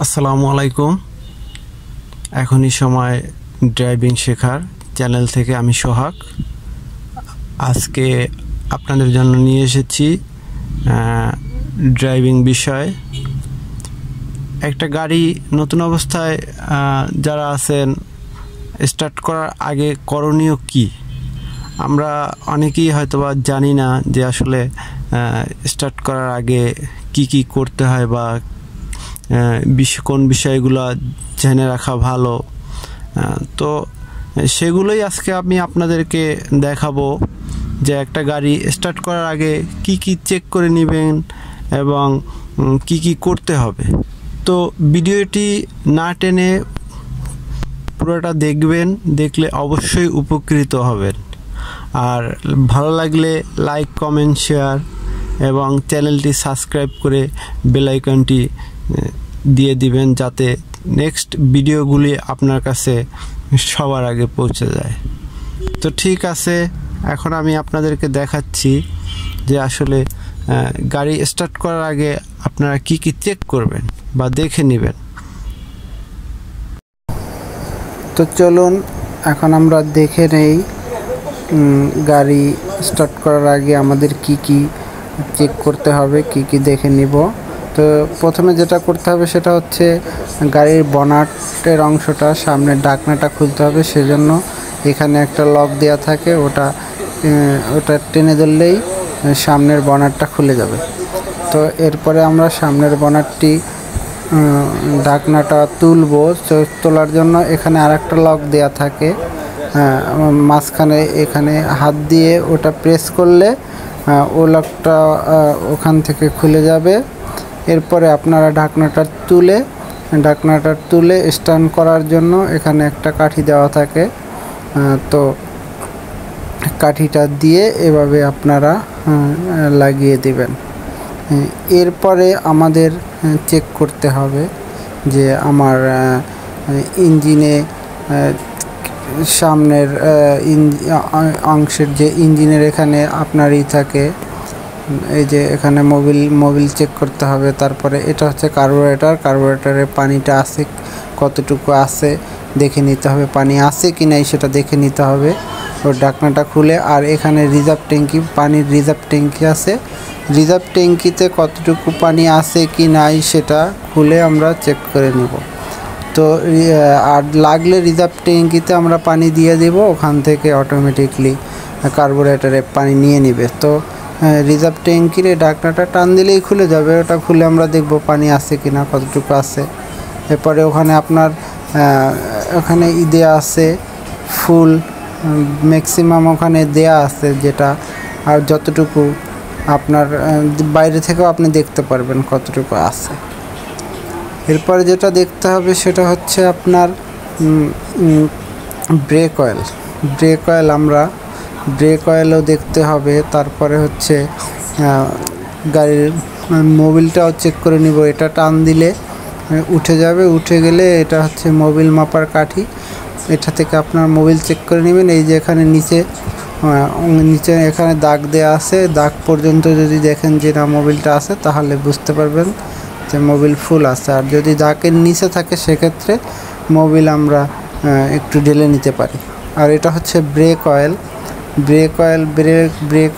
আসসালামু আলাইকুম। এখনই সময় ড্রাইভিং শেখার চ্যানেল থেকে আমি সোহাগ। আজকে আপনাদের জন্য নিয়ে এসেছি ড্রাইভিং বিষয়। একটা গাড়ি নতুন অবস্থায় যারা আছেন, স্টার্ট করার আগে করণীয় কি? আমরা অনেকেই হয়তোবা জানি না যে আসলে স্টার্ট করার আগে কি করতে হয় বা কোন বিষয়গুলো জেনে রাখা ভালো। তো সেগুলোই আজকে আমি আপনাদেরকে দেখাবো যে একটা গাড়ি স্টার্ট করার আগে কি চেক করে নেবেন এবং কি করতে হবে। তো ভিডিওটি না টেনে পুরোটা দেখবেন, দেখলে অবশ্যই উপকৃত হবেন। আর ভালো লাগলে লাইক, কমেন্ট, শেয়ার এবং চ্যানেলটি সাবস্ক্রাইব করে বেল আইকনটি দিয়ে দিবেন, যাতে নেক্সট ভিডিওগুলি আপনার কাছে সবার আগে পৌঁছে যায়। তো ঠিক আছে, এখন আমি আপনাদেরকে দেখাচ্ছি যে আসলে গাড়ি স্টার্ট করার আগে আপনারা কি চেক করবেন বা দেখে নেবেন। তো চলুন এখন আমরা দেখে নেই গাড়ি স্টার্ট করার আগে আমাদের কি চেক করতে হবে, কি দেখে নিব। তো প্রথমে যেটা করতে হবে সেটা হচ্ছে গাড়ির বনেটের অংশটা, সামনের ঢাকনাটা খুলতে হবে। সেজন্য এখানে একটা লক দেওয়া থাকে, ওটা টেনে ধরলেই সামনের বনেটটা খুলে যাবে। তো এরপরে আমরা সামনের বনেটটি ঢাকনাটা তুলবো। তোলার জন্য এখানে আরেকটা লক দেওয়া থাকে, মাঝখানে এখানে হাত দিয়ে ওটা প্রেস করলে ও লকটা ওখান থেকে খুলে যাবে। এরপরে আপনারা ঢাকনাটা তুলে স্ট্যান্ড করার জন্য এখানে একটা কাঠি দেওয়া থাকে। তো কাঠিটা দিয়ে এভাবে আপনারা লাগিয়ে দেবেন। এরপরে আমাদের চেক করতে হবে যে আমার ইঞ্জিনে সামনের অংশের যে ইঞ্জিনের এখানে আপনারই থাকে, এই যে এখানে মোবিল চেক করতে হবে। তারপরে এটা হচ্ছে কার্বোরেটরে পানিটা আছে, কতটুকু আছে দেখে নিতে হবে, পানি আছে কি নাই সেটা দেখে নিতে হবে ওর ঢাকনাটা খুলে। আর এখানে পানির রিজার্ভ ট্যাঙ্কি আছে, রিজার্ভ ট্যাঙ্কিতে কতটুকু পানি আছে কি নাই সেটা খুলে আমরা চেক করে নেব। তো আর লাগলে রিজার্ভ ট্যাঙ্কিতে আমরা পানি দিয়ে দেব, ওখান থেকে অটোমেটিকলি কার্বোরেটরে পানি নিয়ে নেবে। তো রিজার্ভ ট্যাঙ্কির ঢাকনাটা টান দিলেই খুলে যাবে, ওটা খুলে আমরা দেখব পানি আছে কি না, কতটুকু আছে। এরপরে ওখানে আপনার ওখানে দেয়া আছে ফুল, ম্যাক্সিমাম ওখানে দেয়া আছে যেটা, আর যতটুকু আপনার বাইরে থেকেও আপনি দেখতে পারবেন কতটুকু আছে। এরপরে যেটা দেখতে হবে সেটা হচ্ছে আপনার ব্রেক অয়েলও দেখতে হবে। তারপরে হচ্ছে গাড়ির মোবিলটাও চেক করে নিব। এটা টান দিলে উঠে যাবে, উঠে গেলে এটা হচ্ছে মোবিল মাপার কাঠি, এটা থেকে আপনার মোবিল চেক করে নেবেন। এই যে এখানে নিচে এখানে দাগ দেওয়া আছে, দাগ পর্যন্ত যদি দেখেন যে না মোবিলটা আছে তাহলে বুঝতে পারবেন যে মোবিল ফুল আছে। আর যদি দাগের নিচে থাকে সেক্ষেত্রে মোবিল আমরা একটু ঢেলে নিতে পারি। আর এটা হচ্ছে ব্রেক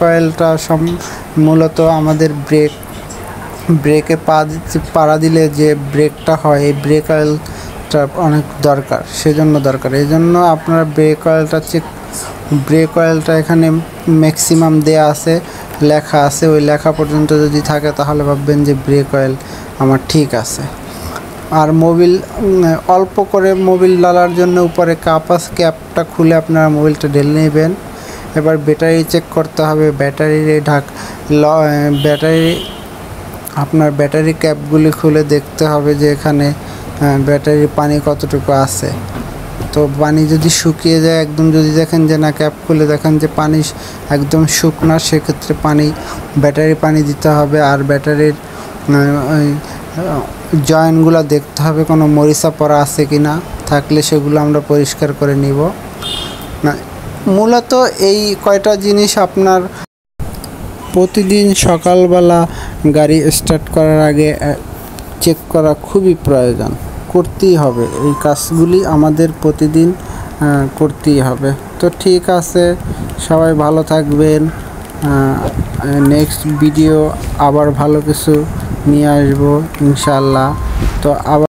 অয়েলটা মূলত আমাদের ব্রেকে পাড়া দিলে যে ব্রেকটা হয়, এই ব্রেক অয়েলটা অনেক দরকার, এই জন্য আপনারা ব্রেক অয়েলটা এখানে ম্যাক্সিমাম দেয়া আছে, লেখা আছে, ওই লেখা পর্যন্ত যদি থাকে তাহলে ভাববেন যে ব্রেক অয়েল আমার ঠিক আছে। আর অল্প করে মোবিল ডালার জন্য উপরে ক্যাপটা খুলে আপনারা মোবিলটা ঢেলে নেবেন। এবার ব্যাটারি চেক করতে হবে, আপনার ব্যাটারি ক্যাপগুলি খুলে দেখতে হবে যে এখানে ব্যাটারির পানি কতটুকু আছে। তো পানি যদি শুকিয়ে যায় একদম, যদি দেখেন যে না ক্যাপ খুলে দেখেন যে পানি একদম শুকনা, সেক্ষেত্রে ব্যাটারি পানি দিতে হবে। আর ব্যাটারির জয়েন্টগুলো দেখতে হবে কোনো মরিচা পড়া আছে কি না, থাকলে সেগুলো আমরা পরিষ্কার করে নিব। মূলত এই কয়টা জিনিস আপনার প্রতিদিন সকালবেলা গাড়ি স্টার্ট করার আগে চেক করা খুবই প্রয়োজন, করতেই হবে। এই কাজগুলি আমাদের প্রতিদিন করতেই হবে। তো ঠিক আছে, সবাই ভালো থাকবেন। নেক্সট ভিডিও আবার ভালো কিছু নিয়ে আসবো ইনশাআল্লাহ। তো আবার